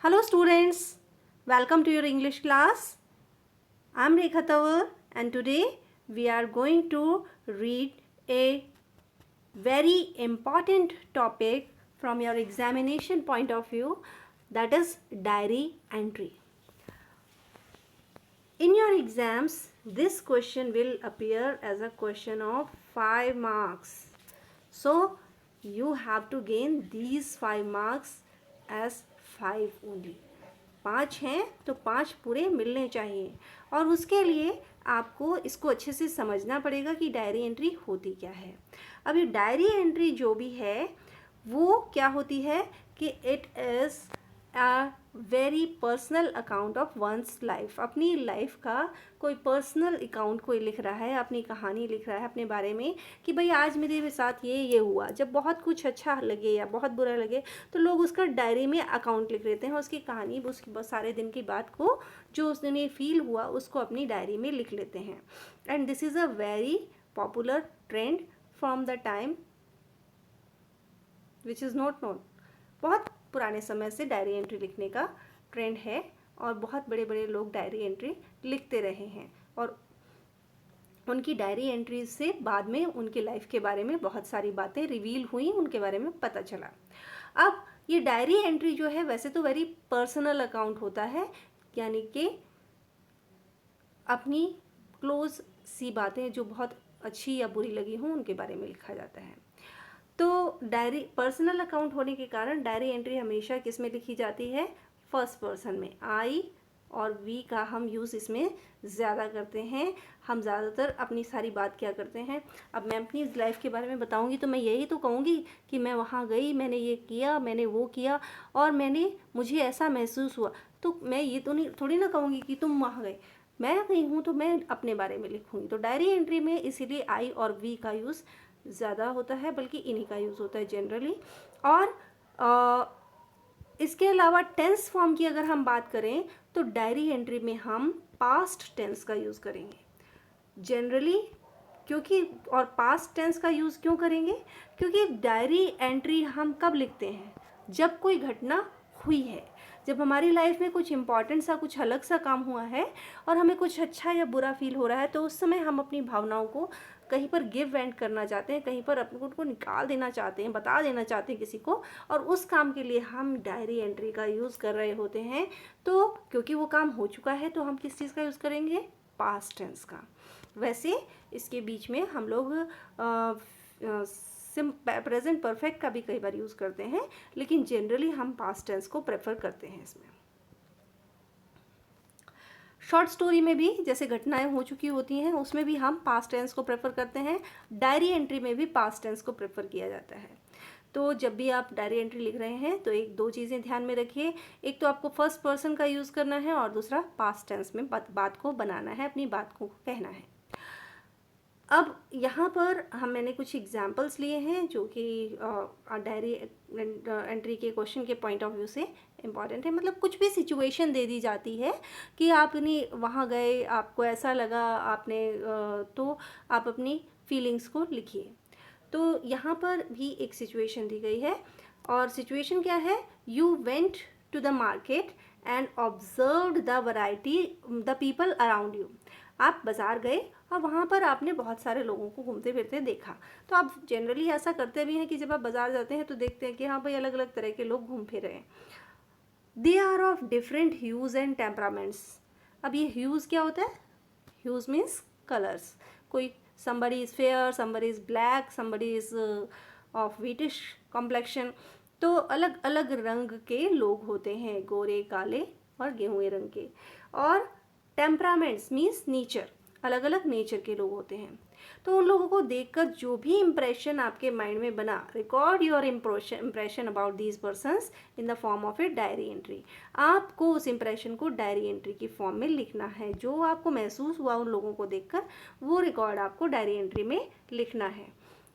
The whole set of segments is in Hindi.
Hello students, welcome to your English class. I am Rekha Tawar and today we are going to read a very important topic from your examination point of view, that is diary entry. In your exams, this question will appear as a question of 5 marks. So you have to gain these 5 marks as 5 only. 5 हैं तो 5 पूरे मिलने चाहिए और उसके लिए आपको इसको अच्छे से समझना पड़ेगा कि डायरी एंट्री होती क्या है। अभी डायरी एंट्री जो भी है वो क्या होती है कि it is a very personal account of one's life. अपनी लाइफ का कोई पर्सनल अकाउंट कोई लिख रहा है, अपनी कहानी लिख रहा है अपने बारे में कि भाई आज मेरे साथ ये हुआ। जब बहुत कुछ अच्छा लगे या बहुत बुरा लगे तो लोग उसका डायरी में अकाउंट लिख लेते हैं, उसकी कहानी, उसकी सारे दिन की बात को जो उस दिन फील हुआ उसको अपनी डायरी में लिख लेते हैं। And this is a very popular trend from the time which is not known. बहुत पुराने समय से डायरी एंट्री लिखने का ट्रेंड है और बहुत बड़े बड़े लोग डायरी एंट्री लिखते रहे हैं और उनकी डायरी एंट्री से बाद में उनकी लाइफ के बारे में बहुत सारी बातें रिवील हुई, उनके बारे में पता चला। अब ये डायरी एंट्री जो है वैसे तो वेरी पर्सनल अकाउंट होता है, यानी कि अपनी क्लोज सी बातें जो बहुत अच्छी या बुरी लगी हों उनके बारे में लिखा जाता है। तो डायरी पर्सनल अकाउंट होने के कारण डायरी एंट्री हमेशा किस में लिखी जाती है? फर्स्ट पर्सन में। आई और वी का हम यूज़ इसमें ज़्यादा करते हैं। हम ज़्यादातर अपनी सारी बात क्या करते हैं, अब मैं अपनी लाइफ के बारे में बताऊंगी तो मैं यही तो कहूँगी कि मैं वहाँ गई, मैंने ये किया, मैंने वो किया और मुझे ऐसा महसूस हुआ। तो मैं ये तो नहीं थोड़ी ना कहूँगी कि तुम वहाँ गए, मैं गई हूँ तो मैं अपने बारे में लिखूँगी। तो डायरी एंट्री में इसीलिए आई और वी का यूज़ ज़्यादा होता है, बल्कि इन्हीं का यूज़ होता है जनरली। और इसके अलावा टेंस फॉर्म की अगर हम बात करें तो डायरी एंट्री में हम पास्ट टेंस का यूज़ करेंगे जनरली। क्योंकि और पास्ट टेंस का यूज़ क्यों करेंगे? क्योंकि डायरी एंट्री हम कब लिखते हैं? जब कोई घटना हुई है, जब हमारी लाइफ में कुछ इम्पॉर्टेंट सा, कुछ अलग सा काम हुआ है और हमें कुछ अच्छा या बुरा फील हो रहा है, तो उस समय हम अपनी भावनाओं को कहीं पर गिव वेंट करना चाहते हैं, कहीं पर अपने को निकाल देना चाहते हैं, बता देना चाहते हैं किसी को, और उस काम के लिए हम डायरी एंट्री का यूज़ कर रहे होते हैं। तो क्योंकि वो काम हो चुका है तो हम किस चीज़ का यूज़ करेंगे? पास्ट टेंस का। वैसे इसके बीच में हम लोग प्रेजेंट परफेक्ट का भी कई बार यूज़ करते हैं, लेकिन जनरली हम पास्ट टेंस को प्रेफर करते हैं इसमें। शॉर्ट स्टोरी में भी जैसे घटनाएं हो चुकी होती हैं उसमें भी हम पास्ट टेंस को प्रेफर करते हैं। डायरी एंट्री में भी पास्ट टेंस को प्रेफर किया जाता है। तो जब भी आप डायरी एंट्री लिख रहे हैं तो एक दो चीज़ें ध्यान में रखिए, एक तो आपको फर्स्ट पर्सन का यूज़ करना है और दूसरा पास्ट टेंस में बात को बनाना है, अपनी बात को कहना है। अब यहाँ पर मैंने कुछ एग्जाम्पल्स लिए हैं जो कि डायरी एंट्री के क्वेश्चन के पॉइंट ऑफ व्यू से इम्पॉर्टेंट है। मतलब कुछ भी सिचुएशन दे दी जाती है कि आपने वहाँ गए, आपको ऐसा लगा, तो आप अपनी फीलिंग्स को लिखिए। तो यहाँ पर भी एक सिचुएशन दी गई है और सिचुएशन क्या है? You went to the market and observed the variety the people around you. आप बाज़ार गए और वहाँ पर आपने बहुत सारे लोगों को घूमते फिरते देखा। तो आप जनरली ऐसा करते भी हैं कि जब आप बाज़ार जाते हैं तो देखते हैं कि हाँ भाई अलग अलग तरह के लोग घूम फिर रहे हैं। They are of different hues and temperaments. अब ये ह्यूज़ क्या होता है? Hues means colours. कोई somebody is fair, somebody is black, somebody is of whitish complexion। तो अलग अलग रंग के लोग होते हैं, गोरे, काले और गेहूं रंग के। और टेम्परामेंट्स मीन्स नेचर, अलग अलग नेचर के लोग होते हैं। तो उन लोगों को देखकर जो भी इम्प्रेशन आपके माइंड में बना, record your impression about these persons in the form of a diary entry. आपको उस इम्प्रेशन को डायरी एंट्री की फॉर्म में लिखना है। जो आपको महसूस हुआ उन लोगों को देखकर, वो रिकॉर्ड आपको डायरी एंट्री में लिखना है।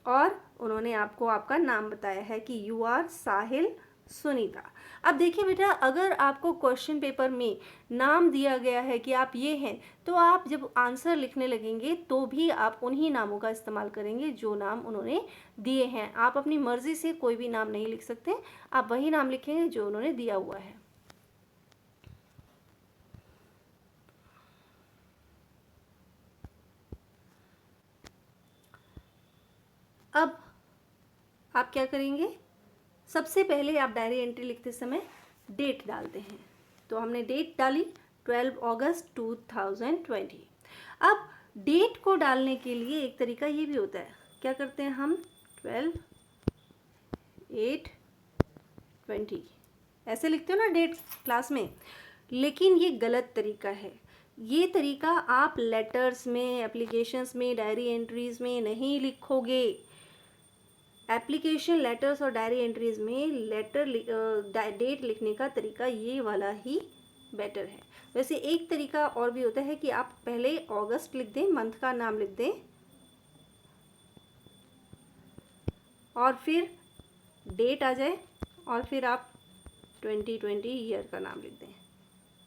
और उन्होंने आपको आपका नाम बताया है कि यू आर साहिल सुनीता। अब देखिए बेटा, अगर आपको क्वेश्चन पेपर में नाम दिया गया है कि आप ये हैं, तो आप जब आंसर लिखने लगेंगे तो भी आप उन्हीं नामों का इस्तेमाल करेंगे जो नाम उन्होंने दिए हैं। आप अपनी मर्जी से कोई भी नाम नहीं लिख सकते, आप वही नाम लिखेंगे जो उन्होंने दिया हुआ है। अब आप क्या करेंगे, सबसे पहले आप डायरी एंट्री लिखते समय डेट डालते हैं। तो हमने डेट डाली 12 अगस्त 2020। अब डेट को डालने के लिए एक तरीका ये भी होता है, क्या करते हैं हम 12/8/20 ऐसे लिखते हो ना डेट क्लास में, लेकिन ये गलत तरीका है। ये तरीका आप लेटर्स में, एप्लीकेशंस में, डायरी एंट्रीज में नहीं लिखोगे। एप्लीकेशन, लेटर्स और डायरी एंट्रीज में डेट लिखने का तरीका ये वाला ही बेटर है। वैसे एक तरीका और भी होता है कि आप पहले अगस्त लिख दें, मंथ का नाम लिख दें, और फिर डेट आ जाए, और फिर आप 2020 ईयर का नाम लिख दें।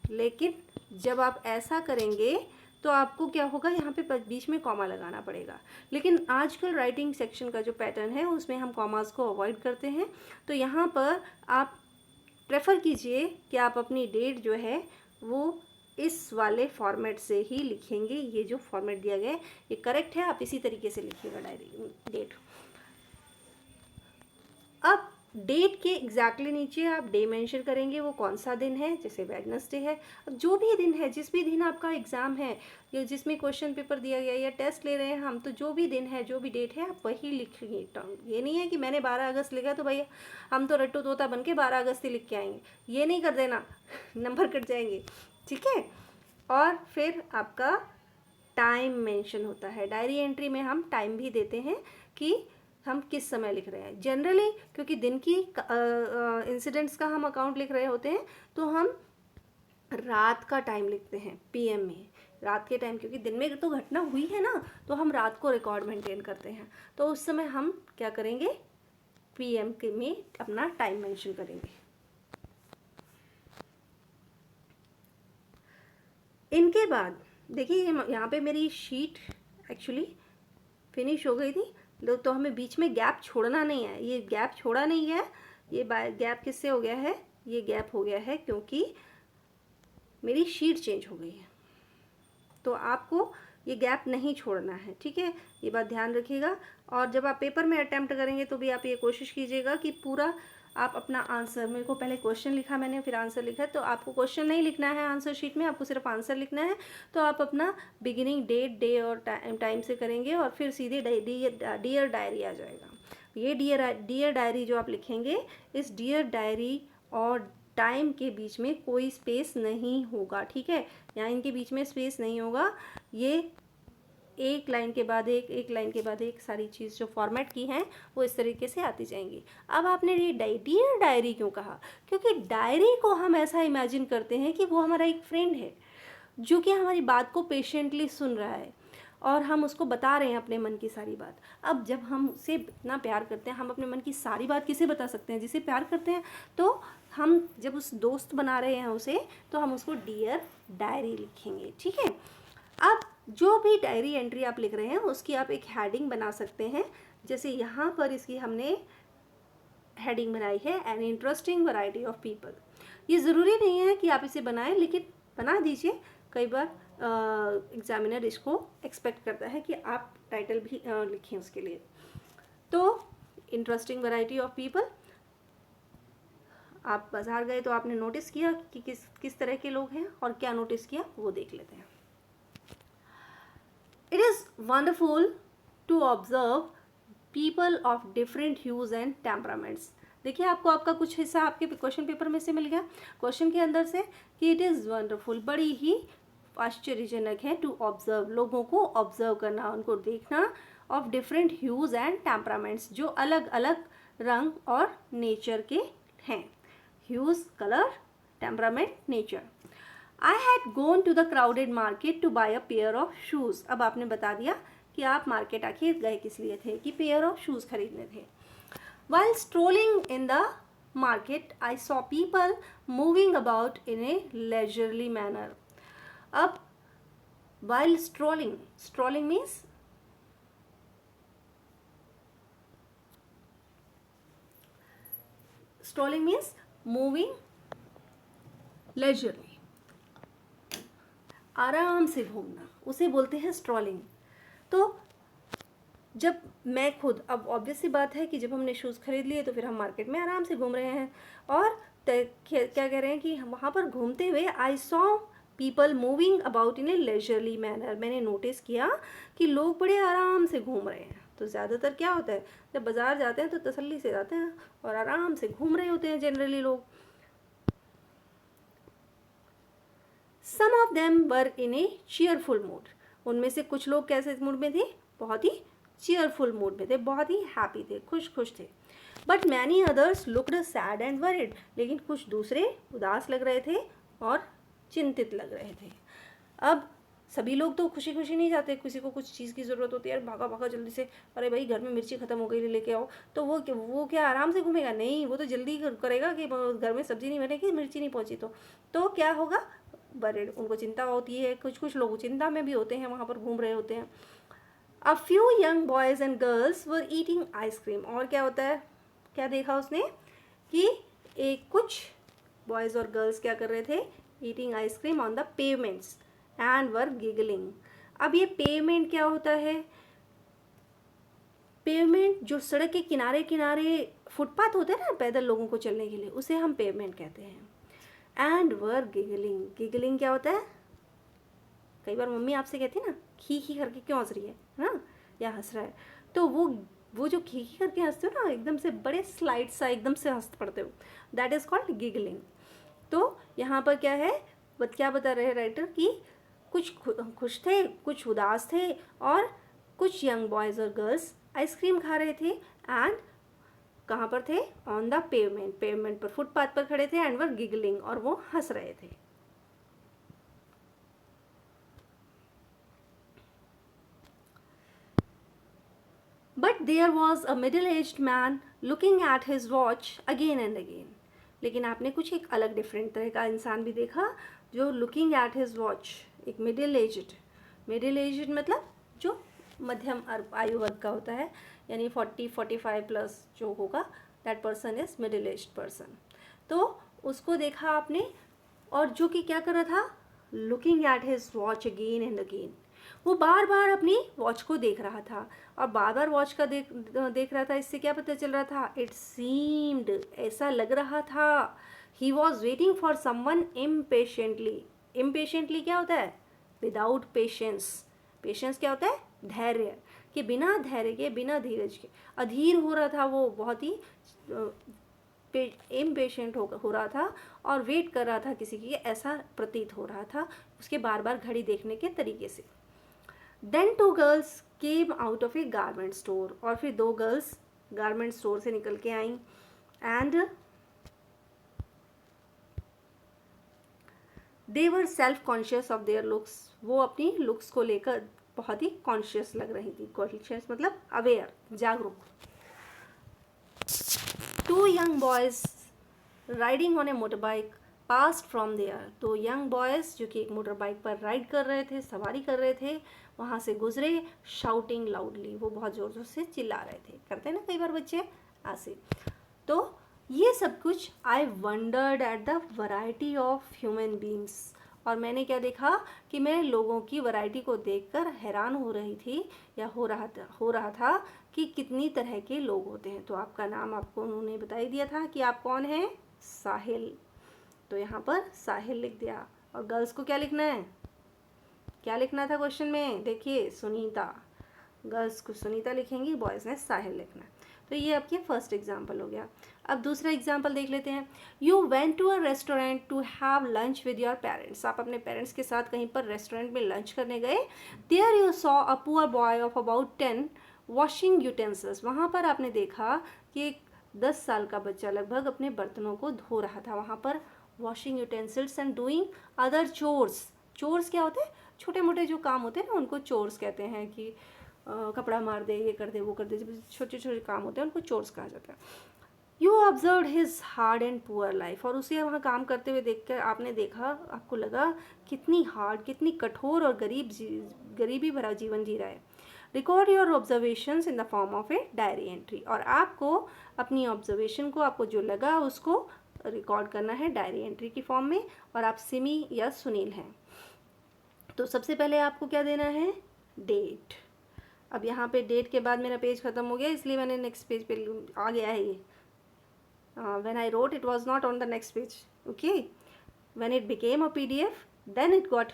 लेकिन जब आप ऐसा करेंगे तो आपको क्या होगा, यहाँ पे बीच में कॉमा लगाना पड़ेगा। लेकिन आजकल राइटिंग सेक्शन का जो पैटर्न है उसमें हम कॉमास को अवॉइड करते हैं। तो यहाँ पर आप प्रेफर कीजिए कि आप अपनी डेट जो है वो इस वाले फॉर्मेट से ही लिखेंगे। ये जो फॉर्मेट दिया गया है ये करेक्ट है, आप इसी तरीके से लिखिएगा डायरी डेट। अब डेट के एग्जैक्टली नीचे आप डे मेंशन करेंगे, वो कौन सा दिन है, जैसे वेडनेसडे है। अब जो भी दिन है, जिस भी दिन आपका एग्ज़ाम है या जिसमें क्वेश्चन पेपर दिया गया या टेस्ट ले रहे हैं हम, तो जो भी दिन है, जो भी डेट है, आप वही लिखिए। ये नहीं है कि मैंने 12 अगस्त लिखा तो भैया हम तो रट्टू तोता बन के 12 अगस्त ही लिख के आएंगे, ये नहीं कर देना नंबर कट जाएंगे, ठीक है। और फिर आपका टाइम मेंशन होता है। डायरी एंट्री में हम टाइम भी देते हैं कि हम किस समय लिख रहे हैं। जनरली क्योंकि दिन की इंसिडेंट्स का हम अकाउंट लिख रहे होते हैं तो हम रात का टाइम लिखते हैं, पीएम में, रात के टाइम, क्योंकि दिन में तो घटना हुई है ना, तो हम रात को रिकॉर्ड मेंटेन करते हैं। तो उस समय हम क्या करेंगे, पीएम के में अपना टाइम मेंशन करेंगे। इनके बाद देखिए यहाँ पे मेरी शीट एक्चुअली फिनिश हो गई थी, तो हमें बीच में गैप छोड़ना नहीं है। ये गैप छोड़ा नहीं है, ये गैप किससे हो गया है, ये गैप हो गया है क्योंकि मेरी शीट चेंज हो गई है। तो आपको ये गैप नहीं छोड़ना है, ठीक है, ये बात ध्यान रखिएगा। और जब आप पेपर में अटैम्प्ट करेंगे तो भी आप ये कोशिश कीजिएगा कि पूरा आप अपना आंसर, मेरे को पहले क्वेश्चन लिखा मैंने, फिर आंसर लिखा है, तो आपको क्वेश्चन नहीं लिखना है आंसर शीट में, आपको सिर्फ आंसर लिखना है। तो आप अपना बिगिनिंग डेट, डे और टाइम से करेंगे और फिर सीधे डियर डायरी आ जाएगा। ये डियर डायरी जो आप लिखेंगे, इस डियर डायरी और टाइम के बीच में कोई स्पेस नहीं होगा, ठीक है, यहाँ इनके बीच में स्पेस नहीं होगा। ये एक लाइन के बाद एक, एक लाइन के बाद एक, सारी चीज़ जो फॉर्मेट की हैं वो इस तरीके से आती जाएंगी। अब आपने ये डियर डायरी क्यों कहा, क्योंकि डायरी को हम ऐसा इमेजिन करते हैं कि वो हमारा एक फ्रेंड है जो कि हमारी बात को पेशेंटली सुन रहा है और हम उसको बता रहे हैं अपने मन की सारी बात। अब जब हम उससे इतना प्यार करते हैं, हम अपने मन की सारी बात किसे बता सकते हैं, जिसे प्यार करते हैं। तो हम जब उस दोस्त बना रहे हैं उसे, तो हम उसको डियर डायरी लिखेंगे, ठीक है। अब जो भी डायरी एंट्री आप लिख रहे हैं उसकी आप एक हेडिंग बना सकते हैं। जैसे यहाँ पर इसकी हमने हेडिंग बनाई है, an interesting variety of people. ये ज़रूरी नहीं है कि आप इसे बनाएं, लेकिन बना दीजिए। कई बार एग्जामिनर इसको एक्सपेक्ट करता है कि आप टाइटल भी लिखें उसके लिए। तो इंटरेस्टिंग वैरायटी ऑफ पीपल, आप बाजार गए तो आपने नोटिस किया कि किस तरह के लोग हैं, और क्या नोटिस किया वो देख लेते हैं। It is wonderful to observe people of different hues and temperaments। देखिए आपको आपका कुछ हिस्सा आपके क्वेश्चन पेपर में से मिल गया, क्वेश्चन के अंदर से, कि इट इज़ वंडरफुल, बड़ी ही आश्चर्यजनक है, टू ऑब्जर्व, लोगों को ऑब्जर्व करना, उनको देखना, of different huge and temperaments, जो अलग अलग रंग और नेचर के हैं। Huge colour, temperament nature. I had gone to the crowded market to buy a pair of shoes। अब आपने बता दिया कि आप मार्केट आखिर गए किस लिए थे, कि पेयर ऑफ शूज़ खरीदने थे। While strolling in the market, I saw people moving about in a leisurely manner। अब while strolling, strolling means moving leisurely, आराम से घूमना, उसे बोलते हैं स्ट्रॉलिंग। तो जब मैं खुद, अब ऑब्वियस सी बात है कि जब हमने शूज़ खरीद लिए तो फिर हम मार्केट में आराम से घूम रहे हैं, और क्या कह रहे हैं कि हम वहाँ पर घूमते हुए I saw people moving about in A leisurely manner, मैंने नोटिस किया कि लोग बड़े आराम से घूम रहे हैं। तो ज़्यादातर क्या होता है, जब बाज़ार जाते हैं तो तसल्ली से जाते हैं और आराम से घूम रहे होते हैं जनरली लोग। Some of them were in a cheerful mood, उनमें से कुछ लोग कैसे मूड में थे, बहुत ही चीयरफुल मूड में थे, बहुत ही हैप्पी थे, खुश खुश थे। But many others looked sad and worried, लेकिन कुछ दूसरे उदास लग रहे थे और चिंतित लग रहे थे। अब सभी लोग तो खुशी खुशी नहीं जाते, किसी को कुछ चीज़ की ज़रूरत होती है, यार भागा भागा जल्दी से, अरे भाई घर में मिर्ची ख़त्म हो गई लेके आओ, तो वो क्या आराम से घूमेगा, नहीं, वो तो जल्दी करेगा कि घर में सब्जी नहीं बनेगी, मिर्ची नहीं पहुंची तो क्या होगा, बड़े उनको चिंता होती है, कुछ कुछ लोग चिंता में भी होते हैं, वहाँ पर घूम रहे होते हैं। A few young boys and girls were eating ice cream, और क्या होता है, क्या देखा उसने कि एक कुछ बॉयज़ और गर्ल्स क्या कर रहे थे, eating ice cream on the pavements and were giggling. अब ये पेवमेंट क्या होता है, पेवमेंट जो सड़क के किनारे किनारे फुटपाथ होते हैं ना पैदल लोगों को चलने के लिए, उसे हम पेवमेंट कहते हैं। एंड वर गिगलिंग, गिगलिंग क्या होता है, कई बार मम्मी आपसे कहती है ना खी खी करके क्यों हंस रही है ना, या हंस रहा है, तो वो जो खी खी करके हंसते हो ना, एकदम से बड़े स्लाइड सा एकदम से हंस पड़ते हो, दैट इज़ कॉल्ड गिगलिंग। तो यहाँ पर क्या है, क्या बता रहे हैं राइटर कि कुछ खुश थे, कुछ उदास थे, और कुछ यंग बॉयज़ और गर्ल्स आइसक्रीम खा रहे थे, एंड कहाँ पर थे, ऑन द पेवमेंट, पेवमेंट पर फुटपाथ पर खड़े थे, एंड वर गिगलिंग, और वो हंस रहे थे। But there was a middle aged man looking at his watch again and again, लेकिन आपने कुछ एक अलग डिफरेंट तरह का इंसान भी देखा जो लुकिंग एट हिज वॉच, एक मिडिल एज्ड मतलब जो मध्यम आयु वर्ग का होता है, यानी 40-45 प्लस जो होगा, that person is middle aged person. तो उसको देखा आपने, और जो कि क्या कर रहा था, looking at his watch again and again, वो बार बार अपनी वॉच को देख रहा था, और बार बार वॉच का देख रहा था, इससे क्या पता चल रहा था, इट सीम्ड, ऐसा लग रहा था, he was waiting for someone impatiently. Impatiently क्या होता है, विदाउट पेशेंस, पेशेंस क्या होता है, धैर्य, कि बिना धैर्य के, बिना धीरज के, अधीर हो रहा था वो, बहुत ही इम्पेशेंट हो रहा था, और वेट कर रहा था किसी की, ऐसा प्रतीत हो रहा था उसके बार बार घड़ी देखने के तरीके से। Then 2 girls came out of a garment store, और फिर 2 गर्ल्स गारमेंट स्टोर से निकल के आईं, and they were self conscious of their looks, वो अपनी लुक्स को लेकर बहुत ही कॉन्शियस लग रही थी, कॉन्शियस मतलब अवेयर, जागरूक। 2 young boys riding on a motor bike past from there, तो यंग बॉयज़ जो कि एक मोटर बाइक पर राइड कर रहे थे, सवारी कर रहे थे, वहाँ से गुजरे, शाउटिंग लाउडली, वो बहुत ज़ोर ज़ोर से चिल्ला रहे थे, करते हैं ना कई बार बच्चे ऐसे। तो ये सब कुछ, आई wandered at the variety of human beings, और मैंने क्या देखा कि मैं लोगों की वैरायटी को देखकर हैरान हो रही थी, या हो रहा था कि कितनी तरह के लोग होते हैं। तो आपका नाम आपको उन्होंने बता ही दिया था कि आप कौन हैं, साहिल, तो यहाँ पर साहिल लिख दिया। और गर्ल्स को क्या लिखना है, क्या लिखना था क्वेश्चन में, देखिए सुनीता, गर्ल्स को सुनीता लिखेंगी, बॉयज़ ने साहिल लिखना है। तो ये आपके फर्स्ट एग्जाम्पल हो गया। अब दूसरा एग्जाम्पल देख लेते हैं। You went to a restaurant to have lunch with your parents, आप अपने पेरेंट्स के साथ कहीं पर रेस्टोरेंट में लंच करने गए। There you saw a poor boy of about 10 washing utensils, वहाँ पर आपने देखा कि एक 10 साल का बच्चा लगभग अपने बर्तनों को धो रहा था, वहाँ पर washing utensils and doing other chores. Chores क्या होते हैं, छोटे मोटे जो काम होते हैं ना उनको चोर्स कहते हैं, कि कपड़ा मार दे, ये कर दे, वो कर दे, जब छोटे छोटे काम होते हैं उनको चोर्स कहा जाता है। You observe his hard and poor life, और उसे वहाँ काम करते हुए देखकर आपने देखा, आपको लगा कितनी हार्ड, कितनी कठोर और गरीबी भरा जीवन जी रहा है। Record your observations in the form of a diary entry, और आपको अपनी ऑब्जर्वेशन को, आपको जो लगा उसको रिकॉर्ड करना है डायरी एंट्री की फॉर्म में, और आप सिमी या सुनील हैं। तो सबसे पहले आपको क्या देना है, डेट, अब यहाँ पे डेट के बाद मेरा पेज ख़त्म हो गया, इसलिए मैंने नेक्स्ट पेज पे आ गया है ये. When I wrote, it was not on the next page. Okay. When it became a PDF, then it got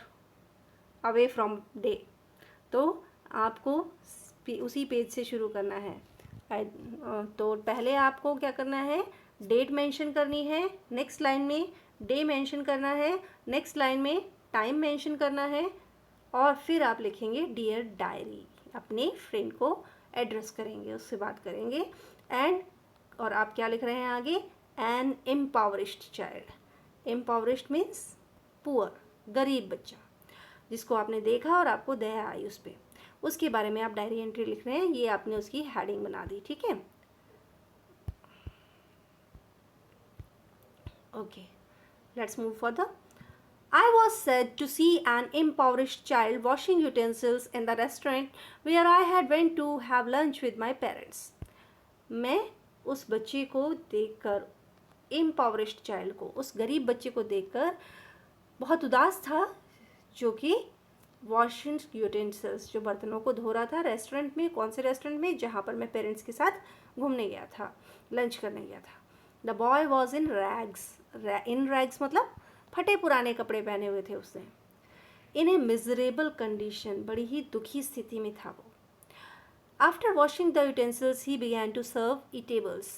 away from day. तो आपको उसी पेज से शुरू करना है. तो पहले आपको क्या करना है, डेट मेंशन करनी है, नेक्स्ट लाइन में डे मेंशन करना है, नेक्स्ट लाइन में टाइम मेंशन करना है, और फिर आप लिखेंगे डियर डायरी. अपने फ्रेंड को एड्रेस करेंगे, उससे बात करेंगे. एंड और आप क्या लिख रहे हैं आगे, एन एम्पावरिश्ड चाइल्ड. एम्पावरिश्ड मीन्स पुअर, गरीब बच्चा, जिसको आपने देखा और आपको दया आई उस पर, उसके बारे में आप डायरी एंट्री लिख रहे हैं. ये आपने उसकी हेडिंग बना दी. ठीक है. Okay, let's move for the. I was said to see an impoverished child washing utensils in the restaurant where I had went to have lunch with my parents. मैं उस बच्चे को देखकर, impoverished child को, उस गरीब बच्चे को देखकर बहुत उदास था, जो कि washing utensils, जो बर्तनों को धो रहा था रेस्टोरेंट में. कौन से रेस्टोरेंट में, जहाँ पर मैं पेरेंट्स के साथ घूमने गया था, लंच करने गया था. The boy was in rags. In rags मतलब फटे पुराने कपड़े पहने हुए थे उसने. इन ए मिजरेबल कंडीशन, बड़ी ही दुखी स्थिति में था वो. After washing the utensils he began to serve eatables.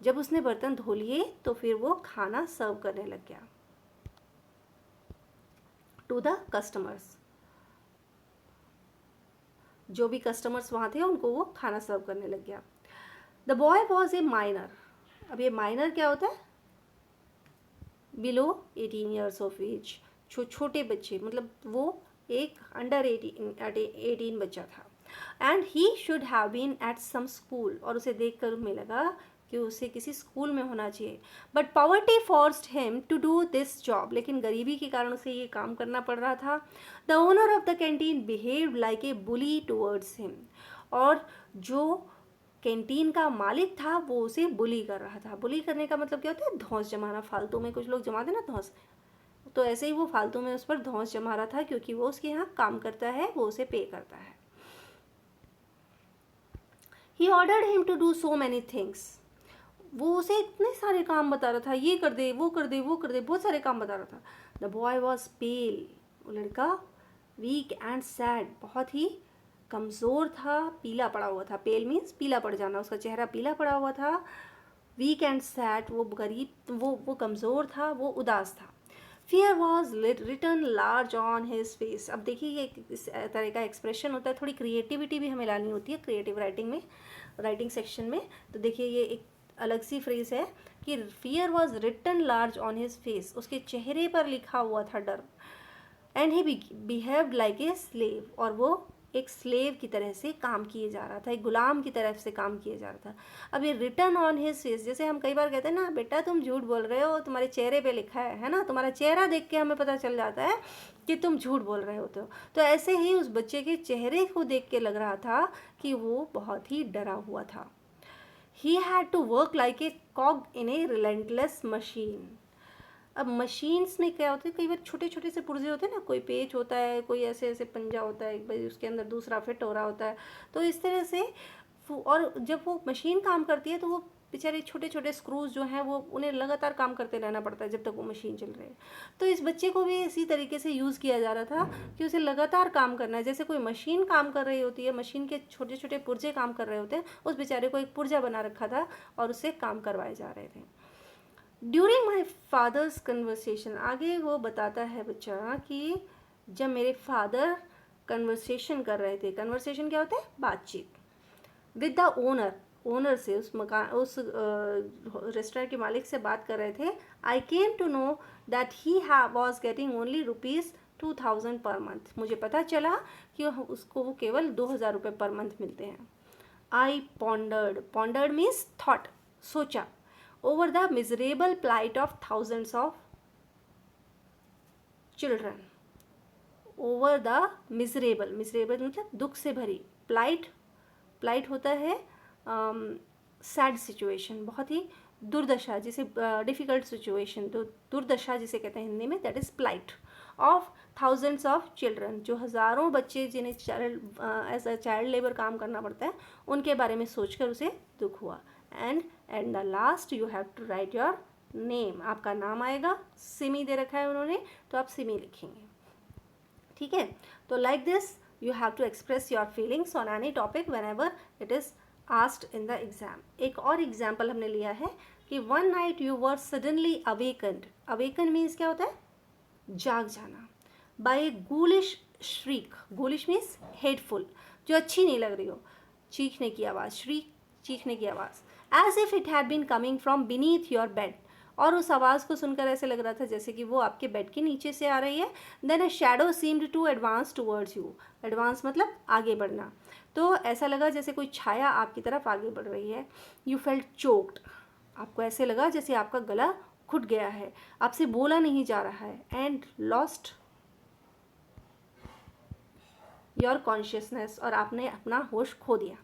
जब उसने बर्तन धो लिए तो फिर वो खाना सर्व करने लग गया टू द कस्टमर्स. जो भी कस्टमर्स वहाँ थे उनको वो खाना सर्व करने लग गया. The boy was a minor. अब ये माइनर क्या होता है, बिलो 18 ईयर्स ऑफ एज, छोटे बच्चे, मतलब वो एक अंडर 18 बच्चा था. And he should have been at some school. और उसे देख कर हमें लगा कि उसे किसी स्कूल में होना चाहिए. But poverty forced him to do this job. लेकिन गरीबी के कारण उसे ये काम करना पड़ रहा था. The owner of the canteen behaved like A bully towards him. और जो कैंटीन का मालिक था वो उसे बुली कर रहा था. बुली करने का मतलब क्या होता है, धौंस जमाना. फालतू में कुछ लोग जमाते ना धौंस, तो ऐसे ही वो फालतू में उस पर धौंस जमा रहा था, क्योंकि वो उसके यहाँ काम करता है, वो उसे पे करता है. He ordered him to do so many things. वो उसे इतने सारे काम बता रहा था, ये कर दे, वो कर दे, वो कर दे, बहुत सारे काम बता रहा था. द बॉय वॉज पेल. वो लड़का वीक एंड सैड, बहुत ही कमज़ोर था, पीला पड़ा हुआ था. पेल मीन्स पीला पड़ जाना, उसका चेहरा पीला पड़ा हुआ था. वीक एंड सैड, वो गरीब, वो कमज़ोर था, वो उदास था. Fear was written large on his face. अब देखिए ये इस तरह का एक्सप्रेशन होता है. थोड़ी क्रिएटिविटी भी हमें लानी होती है क्रिएटिव राइटिंग में, राइटिंग सेक्शन में. तो देखिए ये एक अलग सी फ्रेज है कि fear was written large on his face. उसके चेहरे पर लिखा हुआ था डर. And he behaved like a slave. और वो एक स्लेव की तरह से काम किए जा रहा था, एक गुलाम की तरह से काम किए जा रहा था. अब ये रिटर्न ऑन हिज फेस, जैसे हम कई बार कहते हैं ना, बेटा तुम झूठ बोल रहे हो, तुम्हारे चेहरे पे लिखा है ना, तुम्हारा चेहरा देख के हमें पता चल जाता है कि तुम झूठ बोल रहे होते हो. तो ऐसे ही उस बच्चे के चेहरे को देख के लग रहा था कि वो बहुत ही डरा हुआ था. He had to work like a cog in a relentless machine. अब मशीन्स में क्या होता है, कई बार छोटे छोटे से पुर्जे होते हैं ना, कोई पेच होता है, कोई ऐसे ऐसे पंजा होता है, भाई उसके अंदर दूसरा फिट हो रहा होता है. तो इस तरह से, और जब वो मशीन काम करती है तो वो बेचारे छोटे छोटे स्क्रूज जो हैं वो उन्हें लगातार काम करते रहना पड़ता है जब तक वो मशीन चल रही है. तो इस बच्चे को भी इसी तरीके से यूज़ किया जा रहा था कि उसे लगातार काम करना है. जैसे कोई मशीन काम कर रही होती है, मशीन के छोटे छोटे पुर्जे काम कर रहे होते हैं, उस बेचारे को एक पुर्जा बना रखा था और उससे काम करवाए जा रहे थे. ड्यूरिंग माई फादर्स कन्वर्सेशन, आगे वो बताता है बच्चा कि जब मेरे फादर कन्वर्सेशन कर रहे थे. कन्वर्सेशन क्या होता है, बातचीत. विद द ओनर, ओनर से, उस मकान, उस रेस्टोरेंट के मालिक से बात कर रहे थे. I came to know that he was getting only ₹2000 per month. मुझे पता चला कि उसको वो केवल 2000 रुपये पर मंथ मिलते हैं. आई पॉन्डर्ड, पॉन्डर्ड मीन्स थॉट, सोचा. over the miserable plight of thousands of children. over the miserable, miserable मतलब दुख से भरी, plight, plight होता है सैड सिचुएशन, बहुत ही दुर्दशा, जिसे डिफ़िकल्ट सिचुएशन, तो दुर्दशा जिसे कहते हैं हिंदी में, that is plight. Of thousands of children, जो हज़ारों बच्चे जिन्हें एज अ चाइल्ड लेबर काम करना पड़ता है, उनके बारे में सोचकर उसे दुख हुआ. And at the last you have to write your name. आपका नाम आएगा, सिमी दे रखा है उन्होंने, तो आप सिमी लिखेंगे. ठीक है. तो like this you have to express your feelings on any topic whenever it is asked in the exam. एक और एग्जाम्पल हमने लिया है कि one night you were suddenly awakened. Awaken means क्या होता है? जाग जाना. By a ghoulish shriek. Ghoulish means hateful, जो अच्छी नहीं लग रही हो. चीखने की आवाज़, श्रीक चीखने की आवाज़. As if it had been coming from beneath your bed. और उस आवाज़ को सुनकर ऐसे लग रहा था जैसे कि वो आपके बेड के नीचे से आ रही है. Then a shadow seemed to advance towards you. Advance मतलब आगे बढ़ना. तो ऐसा लगा जैसे कोई छाया आपकी तरफ आगे बढ़ रही है. You felt choked. आपको ऐसे लगा जैसे आपका गला घुट गया है, आपसे बोला नहीं जा रहा है. And lost your consciousness. और आपने अपना होश खो दिया,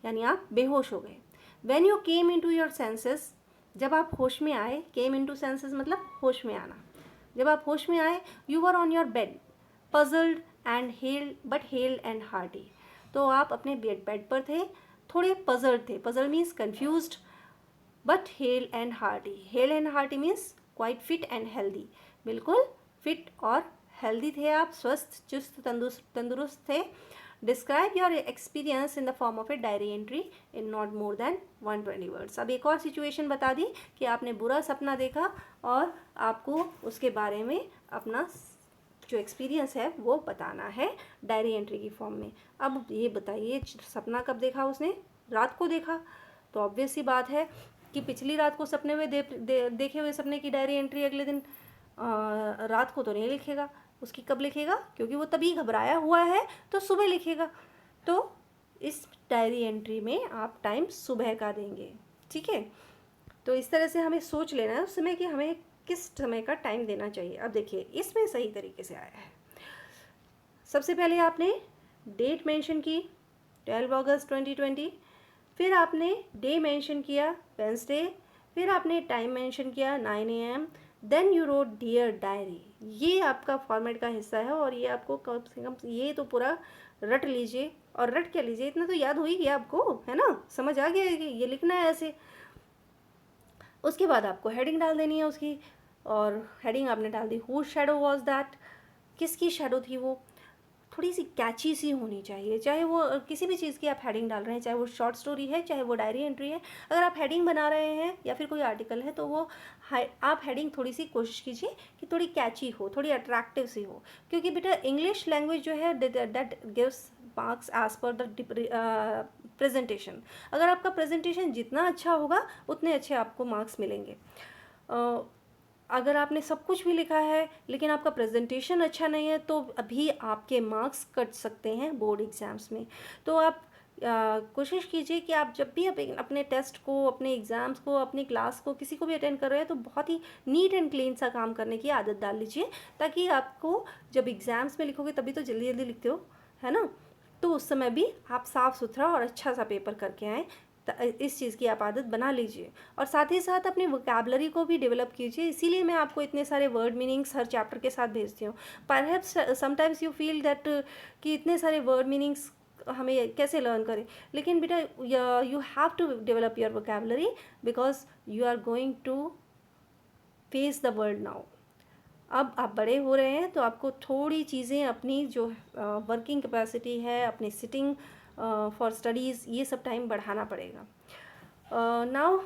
यानी आप बेहोश हो गए. When you came into your senses. जब आप होश में आए, केम इनटू सेंसेस मतलब होश में आना. जब आप होश में आए, you were on your bed puzzled and held and hearty. तो आप अपने बेड पर थे, थोड़े पजल्ड थे. Puzzled means confused, but held and hearty. Held and hearty means quite fit and healthy. बिल्कुल फिट और हेल्दी थे आप, स्वस्थ चुस्त तंदुरुस्त थे. Describe your experience in the form of a diary entry in not more than 120 words. अब एक और सिचुएशन बता दी कि आपने बुरा सपना देखा और आपको उसके बारे में अपना जो एक्सपीरियंस है वो बताना है डायरी एंट्री की फॉर्म में. अब ये बताइए, सपना कब देखा उसने? रात को देखा. तो ऑब्वियस सी बात है कि पिछली रात को सपने में देखे हुए सपने की डायरी एंट्री अगले दिन रात को तो नहीं लिखेगा. उसकी कब लिखेगा? क्योंकि वो तभी घबराया हुआ है तो सुबह लिखेगा. तो इस डायरी एंट्री में आप टाइम सुबह का देंगे. ठीक है. तो इस तरह से हमें सोच लेना है उस समय कि हमें किस समय का टाइम देना चाहिए. अब देखिए इसमें सही तरीके से आया है. सबसे पहले आपने डेट मेंशन की 12 अगस्त 2020. फिर आपने डे मेंशन किया वेंसडे. फिर आपने टाइम मेंशन किया 9 AM. Then you wrote dear diary. ये आपका फॉर्मेट का हिस्सा है और ये आपको कम से कम ये तो पूरा रट लीजिए. और रट क्या लीजिए, इतना तो याद हो ही गया आपको, है ना? समझ आ गया कि ये लिखना है ऐसे. उसके बाद आपको हेडिंग डाल देनी है उसकी. और हेडिंग आपने डाल दी हुज शैडो वॉज दैट. किसकी शैडो थी वो? थोड़ी सी कैची सी होनी चाहिए. चाहे वो किसी भी चीज़ की आप हेडिंग डाल रहे हैं, चाहे वो शॉर्ट स्टोरी है, चाहे वो डायरी एंट्री है. अगर आप हेडिंग बना रहे हैं या फिर कोई आर्टिकल है तो वो आप हेडिंग थोड़ी सी कोशिश कीजिए कि थोड़ी कैची हो, थोड़ी अट्रैक्टिव सी हो. क्योंकि बेटा इंग्लिश लैंग्वेज जो है that gives marks as per the presentation. अगर आपका प्रेजेंटेशन जितना अच्छा होगा उतने अच्छे आपको मार्क्स मिलेंगे. अगर आपने सब कुछ भी लिखा है लेकिन आपका प्रेजेंटेशन अच्छा नहीं है तो अभी आपके मार्क्स कट सकते हैं बोर्ड एग्ज़ाम्स में. तो आप कोशिश कीजिए कि आप जब भी अपने टेस्ट को, अपने एग्ज़ाम्स को, अपनी क्लास को, किसी को भी अटेंड कर रहे हैं तो बहुत ही नीट एंड क्लीन सा काम करने की आदत डाल लीजिए. ताकि आपको जब एग्ज़ाम्स में लिखोगे तभी तो जल्दी जल्दी लिखते हो, है ना? तो उस समय भी आप साफ़ सुथरा और अच्छा सा पेपर करके आएँ. इस चीज़ की आप आदत बना लीजिए. और साथ ही साथ अपनी वोकैबलरी को भी डेवलप कीजिए. इसीलिए मैं आपको इतने सारे वर्ड मीनिंग्स हर चैप्टर के साथ भेजती हूँ. Perhaps sometimes you feel that कि इतने सारे वर्ड मीनिंग्स हमें कैसे लर्न करें. लेकिन बेटा you have to develop your vocabulary because you are going to face the world now. अब आप बड़े हो रहे हैं तो आपको थोड़ी चीज़ें अपनी जो वर्किंग कैपेसिटी है, अपनी सिटिंग फॉर स्टडीज़, ये सब टाइम बढ़ाना पड़ेगा. Now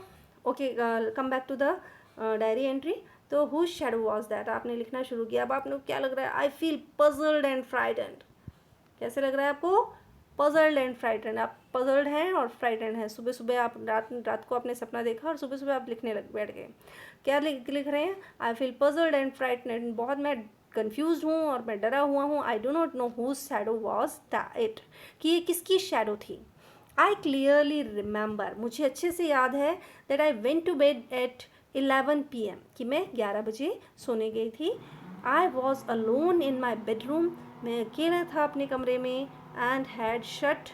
okay, come back to the diary entry. तो हुज शैडो वॉज दैट आपने लिखना शुरू किया. अब आपने क्या लग रहा है? आई फील पजल्ड एंड फ्राइटेंड. कैसे लग रहा है आपको? Puzzled and frightened. आप पजल्ड हैं और फ्राइटेंड हैं. सुबह सुबह आप रात को आपने सपना देखा और सुबह सुबह आप लिखने बैठ गए. क्या लिख रहे हैं? I feel puzzled and frightened. बहुत मैं कन्फ्यूज हूँ और मैं डरा हुआ हूँ. I do not know whose shadow was it. कि ये किसकी शैडो थी. I clearly remember. मुझे अच्छे से याद है that I went to bed at 11 PM. कि मैं 11 बजे सोने गई थी. I was alone in my bedroom. मैं अकेला था अपने कमरे में. And had shut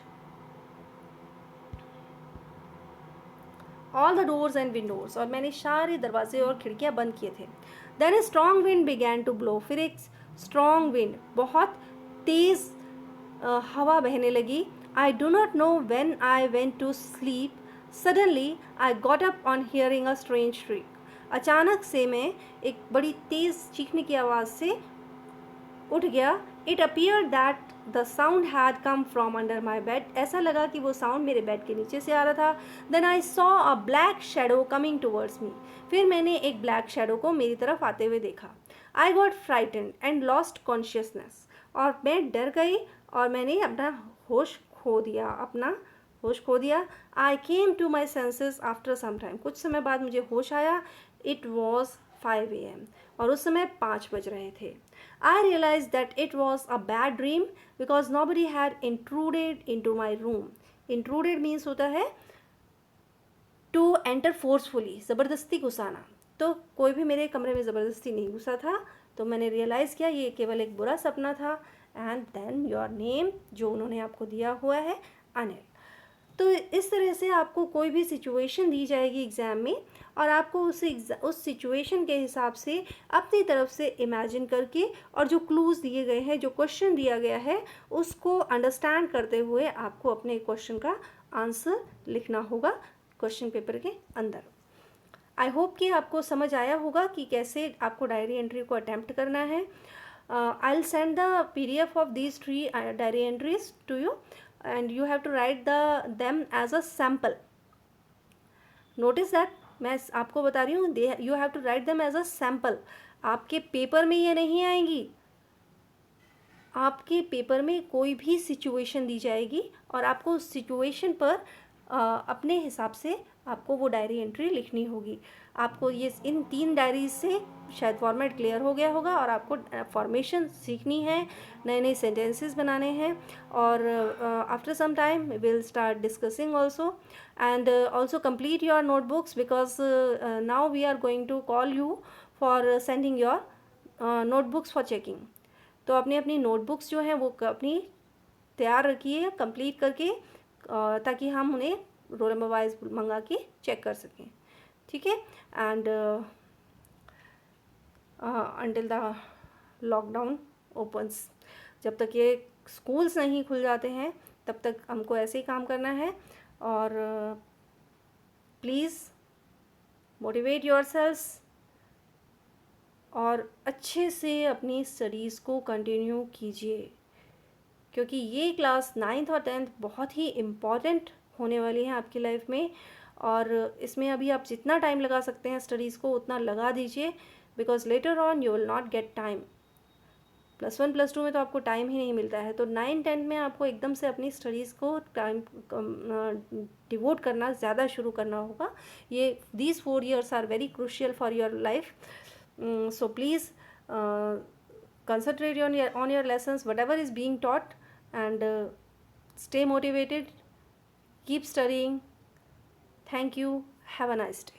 all the doors and windows. और मैंने सारे दरवाजे और खिड़कियाँ बंद किए थे. Then a strong wind began to blow. फिर एक स्ट्रॉन्ग विंड, बहुत तेज़ हवा बहने लगी। I do not know when I went to sleep, suddenly I got up on hearing a strange shriek. अचानक से मैं एक बड़ी तेज़ चीखने की आवाज़ से उठ गया। It appear that the sound had come from under my bed, ऐसा लगा कि वो साउंड मेरे बेड के नीचे से आ रहा था। Then I saw a black shadow coming towards me, फिर मैंने एक ब्लैक शेडो को मेरी तरफ आते हुए देखा। I got frightened and lost consciousness, और मैं डर गई और मैंने अपना होश खो दिया। I came to my senses after some time, कुछ समय बाद मुझे होश आया। इट वॉज 5 AM, और उस समय 5 बज रहे थे। I realise that it was a bad dream because nobody had intruded in to my room. Intruded means होता है टू एंटर फोर्सफुली, ज़बरदस्ती घुसाना। तो कोई भी मेरे कमरे में ज़बरदस्ती नहीं घुसा था। तो मैंने रियलाइज़ किया ये केवल एक बुरा सपना था। एंड देन योर नेम, जो उन्होंने आपको दिया हुआ है, अनिल। तो इस तरह से आपको कोई भी सिचुएशन दी जाएगी एग्ज़ाम में, और आपको उस सिचुएशन के हिसाब से अपनी तरफ से इमेजिन करके, और जो क्लूज़ दिए गए हैं, जो क्वेश्चन दिया गया है, उसको अंडरस्टैंड करते हुए आपको अपने क्वेश्चन का आंसर लिखना होगा क्वेश्चन पेपर के अंदर। आई होप कि आपको समझ आया होगा कि कैसे आपको डायरी एंट्री को अटैम्प्ट करना है। I will send the PDF of these 3 diary entries to you, and you have to write them as a sample. Notice that मैं आपको बता रही हूँ, you have to write them as a sample. आपके पेपर में ये नहीं आएंगी, आपके पेपर में कोई भी सिचुएशन दी जाएगी और आपको उस सिचुएशन पर अपने हिसाब से आपको वो डायरी एंट्री लिखनी होगी। आपको ये इन 3 डायरीज से शायद फॉर्मेट क्लियर हो गया होगा, और आपको फॉर्मेशन सीखनी है, नए नए सेंटेंसेस बनाने हैं, और after some time will start discussing also, and also complete your notebooks because now we are going to call you for sending your notebooks for checking. तो अपनी अपनी नोटबुक्स जो हैं वो अपनी तैयार रखिए कंप्लीट करके, ताकि हम उन्हें रोल नंबर वाइज मंगा के चेक कर सकें, ठीक है। And until the lockdown opens, जब तक ये स्कूल्स नहीं खुल जाते हैं तब तक हमको ऐसे ही काम करना है। और प्लीज़ मोटिवेट योरसेल्व्स, और अच्छे से अपनी स्टडीज़ को कंटिन्यू कीजिए, क्योंकि ये क्लास 9th और 10th बहुत ही इम्पॉर्टेंट होने वाली है आपकी लाइफ में। और इसमें अभी आप जितना टाइम लगा सकते हैं स्टडीज़ को उतना लगा दीजिए, because later on you will not get time. +1 +2 में तो आपको टाइम ही नहीं मिलता है, तो 9 10 में आपको एकदम से अपनी स्टडीज़ को टाइम डिवोट करना, ज़्यादा शुरू करना होगा। ये these 4 years are very crucial for your life, so please concentrate on your lessons, whatever is being taught, and stay motivated, keep studying. Thank you, have a nice day.